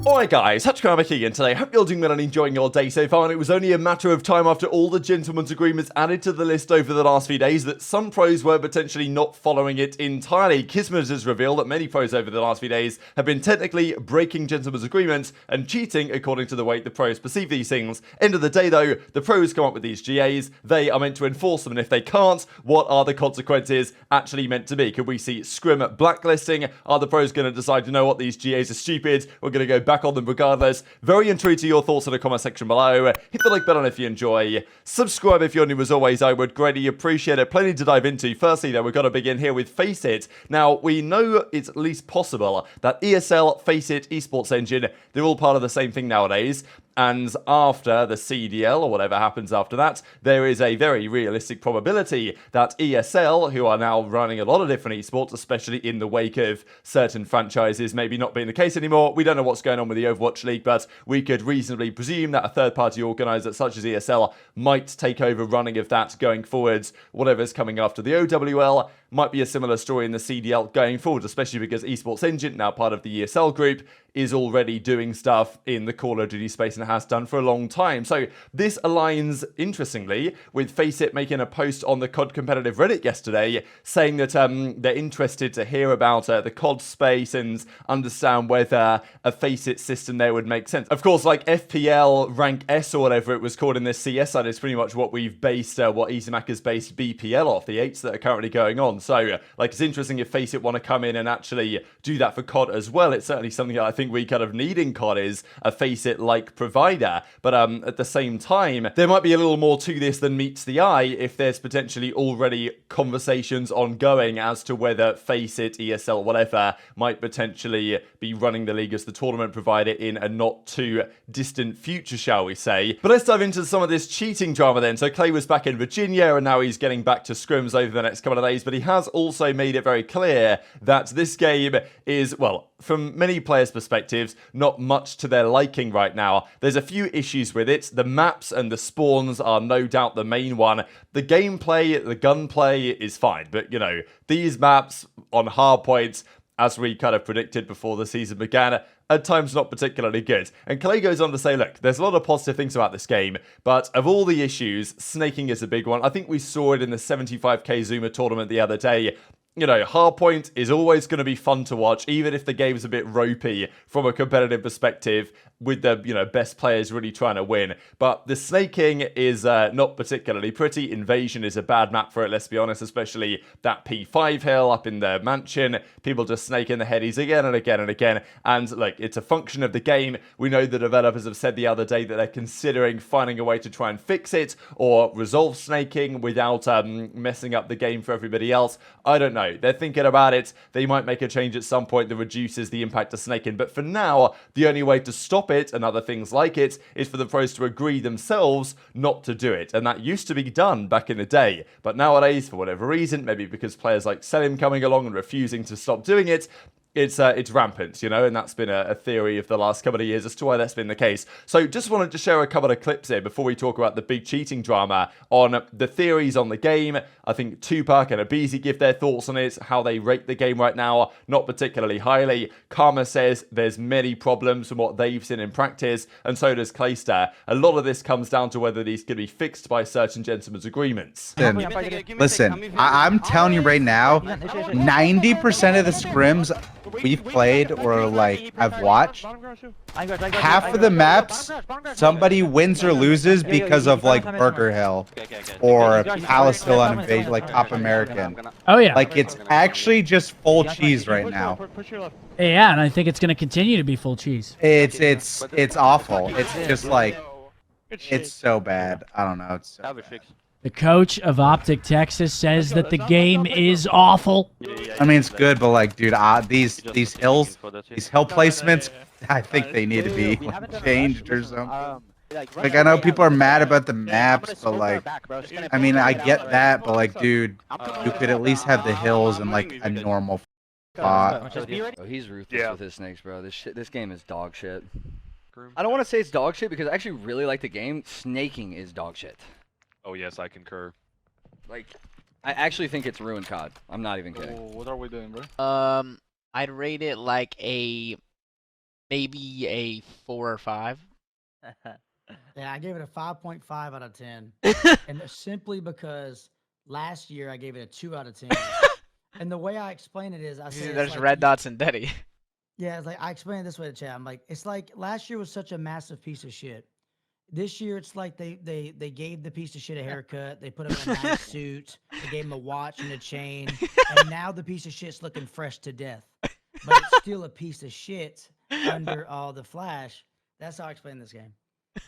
Alright guys, HyDra again today. Hope you're doing well and enjoying your day so far, and it was only a matter of time after all the gentlemen's agreements added to the list over the last few days that some pros were potentially not following it entirely. KiSMET has revealed that many pros over the last few days have been technically breaking gentlemen's agreements and cheating according to the way the pros perceive these things. End of the day though, the pros come up with these GAs, they are meant to enforce them, and if they can't, what are the consequences actually meant to be? Could we see scrim blacklisting? Are the pros going to decide, you know what, these GAs are stupid, we're going to go back on them regardless? Very intrigued to your thoughts in the comment section below. Hit the like button if you enjoy. Subscribe if you're new as always, I would greatly appreciate it. Plenty to dive into. Firstly though, we've got to begin here with FaceIt. Now, we know it's at least possible that ESL, FaceIt, Esports Engine, they're all part of the same thing nowadays. And after the CDL, or whatever happens after that, there is a very realistic probability that ESL, who are now running a lot of different esports, especially in the wake of certain franchises maybe not being the case anymore. We don't know what's going on with the Overwatch League, but we could reasonably presume that a third-party organizer such as ESL might take over running of that going forwards. Whatever's coming after the OWL might be a similar story in the CDL going forward, especially because Esports Engine, now part of the ESL group, is already doing stuff in the Call of Duty space and has done for a long time. So this aligns, interestingly, with FaceIt making a post on the COD competitive Reddit yesterday, saying that they're interested to hear about the COD space and understand whether a FaceIt system there would make sense. Of course, like FPL Rank S or whatever it was called in the CS side is pretty much what we've based, what easymac has based BPL off, the 8s that are currently going on. So, like, it's interesting if FaceIt want to come in and actually do that for COD as well. It's certainly something that I think we kind of need in COD is a FaceIt-like provider. But at the same time, there might be a little more to this than meets the eye if there's potentially already conversations ongoing as to whether FaceIt, ESL, whatever, might potentially be running the league as the tournament provider in a not too distant future, shall we say. But let's dive into some of this cheating drama then. So Clay was back in Virginia and now he's getting back to scrims over the next couple of days, but he has also made it very clear that this game is, well, from many players' perspectives, not much to their liking right now. There's a few issues with it. The maps and the spawns are no doubt the main one. The gameplay, the gunplay is fine, but, you know, these maps on hardpoints, as we kind of predicted before the season began, at times not particularly good. And Clay goes on to say, look, there's a lot of positive things about this game, but of all the issues, snaking is a big one. I think we saw it in the 75k Zuma tournament the other day. You know, hardpoint is always going to be fun to watch, even if the game's a bit ropey from a competitive perspective, with the, you know, best players really trying to win. But the snaking is not particularly pretty. Invasion is a bad map for it, let's be honest, especially that P5 hill up in the mansion. People just snaking the headies again and again and again. And, like, it's a function of the game. We know the developers have said the other day that they're considering finding a way to try and fix it or resolve snaking without messing up the game for everybody else. I don't know. They're thinking about it. They might make a change at some point that reduces the impact of snaking. But for now, the only way to stop it and other things like it is for the pros to agree themselves not to do it. And that used to be done back in the day. But nowadays, for whatever reason, maybe because players like Cellium coming along and refusing to stop doing it, it's rampant, you know, and that's been a theory of the last couple of years as to why that's been the case. So just wanted to share a couple of clips here before we talk about the big cheating drama on the theories on the game. I think Tupac and aBeZy give their thoughts on it, how they rate the game right now, not particularly highly. Karma says there's many problems from what they've seen in practice, and so does Priestahh. A lot of this comes down to whether these can be fixed by certain gentlemen's agreements. Listen, I'm telling you right now, 90% of the scrims we've played or like I've watched, half of the maps somebody wins or loses because of like Burger Hill or Palace Hill on Invasion, like Top American. Oh yeah, like it's actually just full cheese right now. Yeah, and I think it's going to continue to be full cheese. It's awful. It's just like it's so bad. I don't know. It's so bad. The coach of OpTic Texas says that the game is awful. I mean, it's good, but like, dude, these hill placements, I think they need to be like, changed or something. Like, I know people are mad about the maps, but like, I mean, I get that, but like, dude, you could at least have the hills in like a normal spot. Oh, he's ruthless with his snakes, bro. This game is dog shit. I don't want to say it's dog shit because I actually really like the game. Snaking is dog shit. Oh yes, I concur. Like, I actually think it's ruined COD. I'm not even kidding. Oh, what are we doing, bro? I'd rate it like a maybe a 4 or 5. Yeah, I gave it a 5.5 out of 10. And simply because last year I gave it a 2 out of 10. And the way I explain it is, I said There's like, red dots and Deddy. Yeah, it's like I explain it this way to chat. I'm like, it's like last year was such a massive piece of shit. This year it's like they gave the piece of shit a haircut. They put him in a nice suit. They gave him a watch and a chain. And now the piece of shit's looking fresh to death. But it's still a piece of shit under all the flash. That's how I explain this game.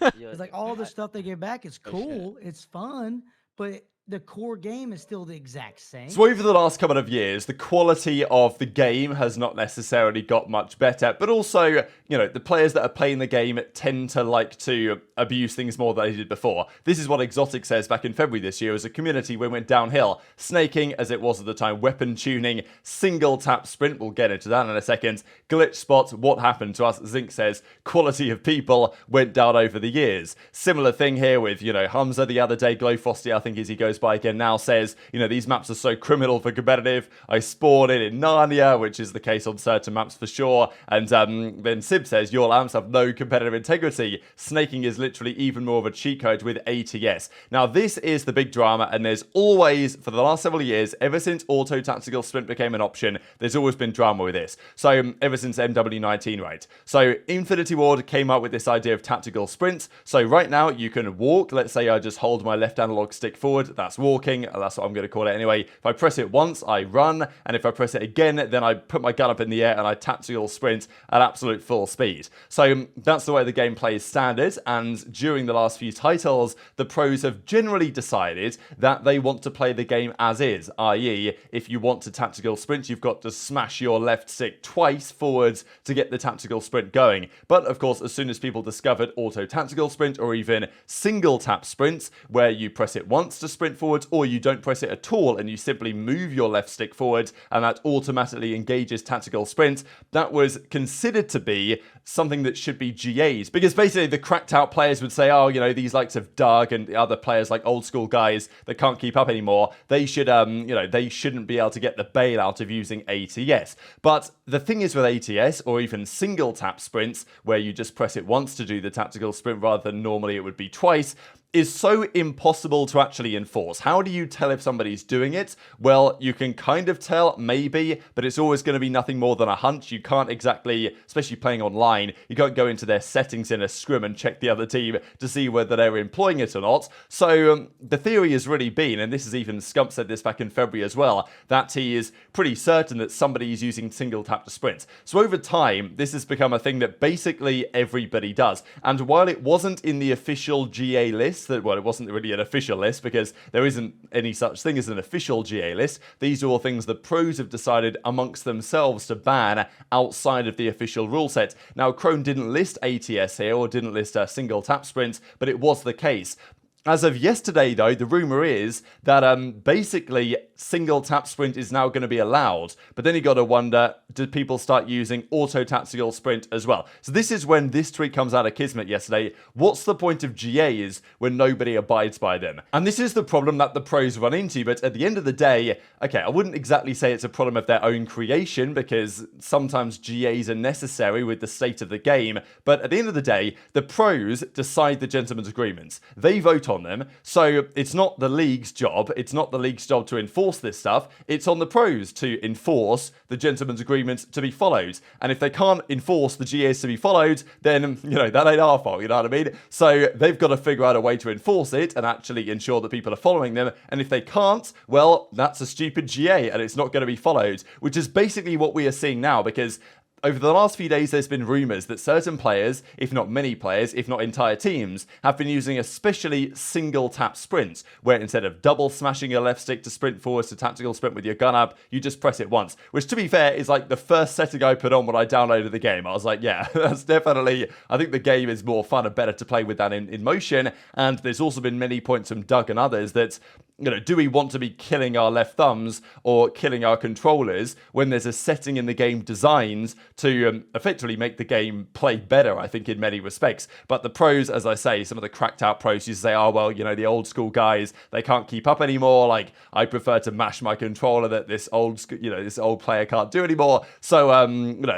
It's like all the stuff they give back is cool. It's fun, but the core game is still the exact same. So over the last couple of years, the quality of the game has not necessarily got much better, but also, you know, the players that are playing the game tend to like to abuse things more than they did before. This is what Exotic says back in February this year as a community we went downhill. Snaking, as it was at the time, weapon tuning, single tap sprint, we'll get into that in a second, glitch spots, what happened to us? Zinc says, quality of people went down over the years. Similar thing here with, you know, Hamza the other day, Glow Frosty, I think as he goes by again now, says, you know, these maps are so criminal for competitive. I spawned in Narnia, which is the case on certain maps for sure. And then Simp says, your lamps have no competitive integrity. Snaking is literally even more of a cheat code with ATS. Now, this is the big drama, and there's always, for the last several years, ever since auto tactical sprint became an option, there's always been drama with this. So, ever since MW19, right? So, Infinity Ward came up with this idea of tactical sprints. So, right now, you can walk. Let's say I just hold my left analog stick forward. That's walking. That's what I'm going to call it anyway. If I press it once, I run. And if I press it again, then I put my gun up in the air and I tactical sprint at absolute full speed. So, that's the way the game plays standard. And during the last few titles, the pros have generally decided that they want to play the game as is, i.e., if you want to tactical sprint, you've got to smash your left stick twice forwards to get the tactical sprint going. But of course, as soon as people discovered auto tactical sprint or even single tap sprints, where you press it once to sprint forwards or you don't press it at all and you simply move your left stick forwards and that automatically engages tactical sprint, that was considered to be something that should be GAs, because basically the cracked out players would say, oh, you know, these likes of Doug and the other players like old school guys that can't keep up anymore, they should, you know, they shouldn't be able to get the bailout of using ATS. But the thing is with ATS or even single tap sprints, where you just press it once to do the tactical sprint rather than normally it would be twice, is so impossible to actually enforce. How do you tell if somebody's doing it? Well, you can kind of tell, maybe, but it's always going to be nothing more than a hunch. You can't exactly, especially playing online, you can't go into their settings in a scrim and check the other team to see whether they're employing it or not. So the theory has really been, and this is even Scump said this back in February as well, that he is pretty certain that somebody is using single tap to sprint. So over time, this has become a thing that basically everybody does. And while it wasn't in the official GA list, well, it wasn't really an official list because there isn't any such thing as an official GA list. These are all things the pros have decided amongst themselves to ban outside of the official rule set. Now, Chrome didn't list ATS here or didn't list a single tap sprint, but it was the case. As of yesterday, though, the rumor is that basically single tap sprint is now going to be allowed. But then you got to wonder, did people start using auto tactical sprint as well? So this is when this tweet comes out of KiSMET yesterday. What's the point of GAs when nobody abides by them? And this is the problem that the pros run into. But at the end of the day, okay, I wouldn't exactly say it's a problem of their own creation, because sometimes GAs are necessary with the state of the game. But at the end of the day, the pros decide the gentleman's agreements. They vote on them. So it's not the league's job. It's not the league's job to enforce this stuff. It's on the pros to enforce the gentleman's agreement to be followed. And if they can't enforce the GAs to be followed, then, you know, that ain't our fault, you know what I mean? So they've got to figure out a way to enforce it and actually ensure that people are following them. And if they can't, well, that's a stupid GA and it's not going to be followed, which is basically what we are seeing now, because over the last few days, there's been rumours that certain players, if not many players, if not entire teams, have been using especially single tap sprints, where instead of double smashing your left stick to sprint forwards to tactical sprint with your gun up, you just press it once. Which, to be fair, is like the first setting I put on when I downloaded the game. I was like, yeah, that's definitely, I think the game is more fun and better to play with that in motion. And there's also been many points from Doug and others that do we want to be killing our left thumbs or killing our controllers when there's a setting in the game designed to effectively make the game play better, I think, in many respects. But the pros, as I say, some of the cracked out pros, you say, oh, well, the old school guys, they can't keep up anymore. Like, I prefer to mash my controller that this old player can't do anymore. So,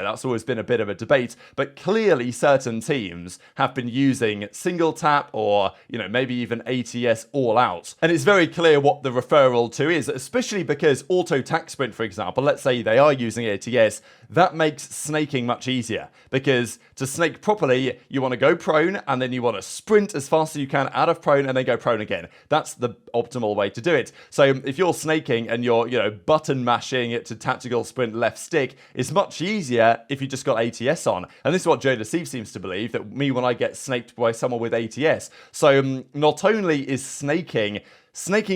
that's always been a bit of a debate. But clearly, certain teams have been using single tap or, maybe even ATS all out. And it's very clear what the referral to is, especially because auto tac sprint, for example, let's say they are using ATS, that makes snaking much easier, because to snake properly, you want to go prone and then you want to sprint as fast as you can out of prone and then go prone again. That's the optimal way to do it. So if you're snaking and you're, button mashing it to tactical sprint left stick, it's much easier if you just got ATS on. And this is what JoeDeceives seems to believe, that me when I get snaked by someone with ATS. So not only is snaking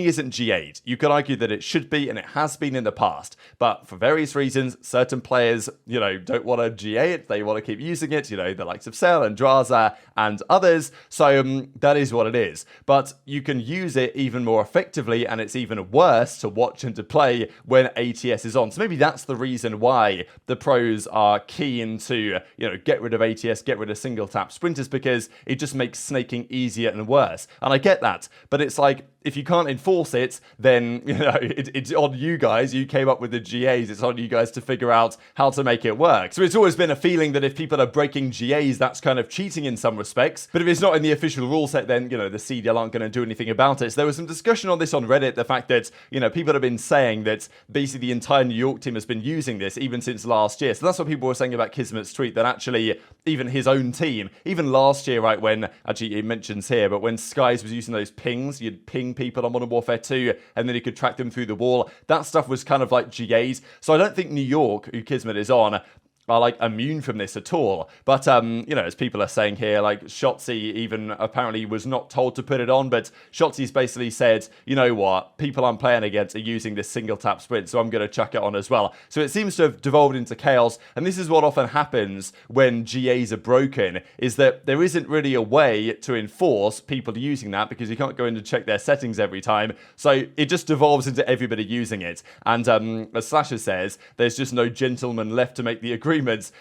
isn't GA'd. You could argue that it should be, and it has been in the past. But for various reasons, certain players, don't want to GA it. They want to keep using it, the likes of Cell and Drazah and others. So that is what it is. But you can use it even more effectively, and it's even worse to watch and to play when ATS is on. So maybe that's the reason why the pros are keen to, get rid of ATS, get rid of single tap sprinters, because it just makes snaking easier and worse. And I get that. But it's like, if you can't enforce it, then it's on you guys. You came up with the GAs. It's on you guys to figure out how to make it work. So it's always been a feeling that if people are breaking GAs, that's kind of cheating in some respects. But if it's not in the official rule set, then the CDL aren't going to do anything about it. So there was some discussion on this on Reddit. The fact that people have been saying that basically the entire New York team has been using this even since last year. So that's what people were saying about KiSMET's tweet, that actually even his own team, even last year, right, when actually it mentions here, but when Skyz was using those pings, you'd ping people on Modern Warfare 2 and then you could track them through the wall. That stuff was kind of like GAs. So I don't think New York, who KiSMET is on, are like immune from this at all. But as people are saying here, like Shotzzy even apparently was not told to put it on, but Shotzy's basically said, you know what, people I'm playing against are using this single tap sprint, so I'm going to chuck it on as well. So it seems to have devolved into chaos, and this is what often happens when GAs are broken, is that there isn't really a way to enforce people using that, because you can't go in and check their settings every time. So it just devolves into everybody using it. And as Slasher says, there's just no gentleman left to make the agreement.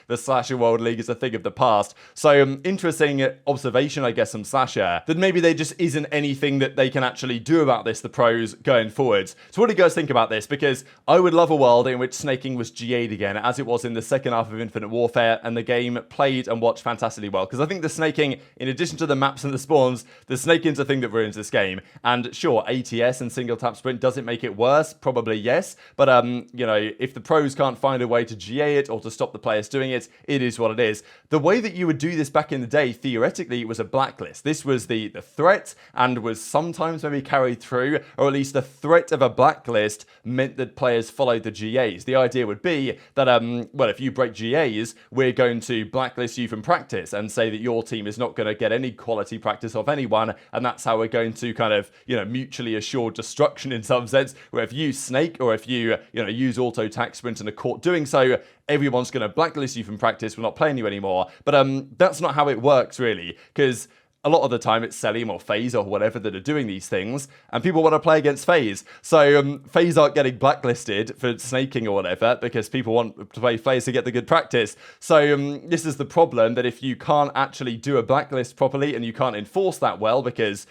The Slasher World League is a thing of the past. So interesting observation, I guess, from Slasher, that maybe there just isn't anything that they can actually do about this, the pros, going forwards. So what do you guys think about this? Because I would love a world in which snaking was GA'd again, as it was in the second half of Infinite Warfare, and the game played and watched fantastically well. Because I think the snaking, in addition to the maps and the spawns, the snaking's a thing that ruins this game. And sure, ATS and single tap sprint doesn't make it worse, probably yes. But if the pros can't find a way to GA it or to stop the players doing it, it is what it is. The way that you would do this back in the day, theoretically, it was a blacklist. This was the threat, and was sometimes maybe carried through, or at least the threat of a blacklist meant that players followed the GAs. The idea would be that, if you break GAs, we're going to blacklist you from practice and say that your team is not going to get any quality practice off anyone, and that's how we're going to kind of, mutually assured destruction in some sense, where if you snake or if you, use auto tac sprint and are caught doing so, everyone's going to blacklist you from practice, we're not playing you anymore. But that's not how it works, really, because a lot of the time it's Cellium or FaZe or whatever that are doing these things, and people want to play against FaZe. So FaZe aren't getting blacklisted for snaking or whatever, because people want to play FaZe to get the good practice. So this is the problem, that if you can't actually do a blacklist properly and you can't enforce that well, because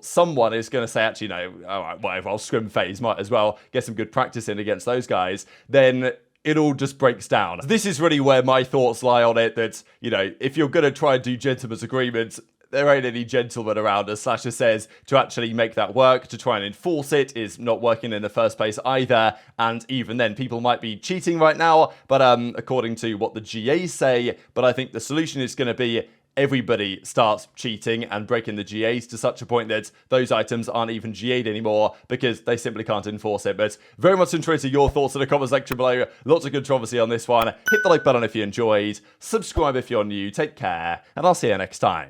someone is going to say, actually, no, all right, whatever, I'll scrim FaZe, might as well get some good practice in against those guys, then it all just breaks down. This is really where my thoughts lie on it, that, if you're going to try and do gentlemen's agreements, there ain't any gentlemen around, as Slasher says. To actually make that work, to try and enforce it, is not working in the first place either. And even then, people might be cheating right now, but according to what the GAs say, but I think the solution is going to be everybody starts cheating and breaking the GAs to such a point that those items aren't even GA'd anymore, because they simply can't enforce it. But very much interested in your thoughts in the comment section below. Lots of controversy on this one. Hit the like button if you enjoyed. Subscribe if you're new. Take care, and I'll see you next time.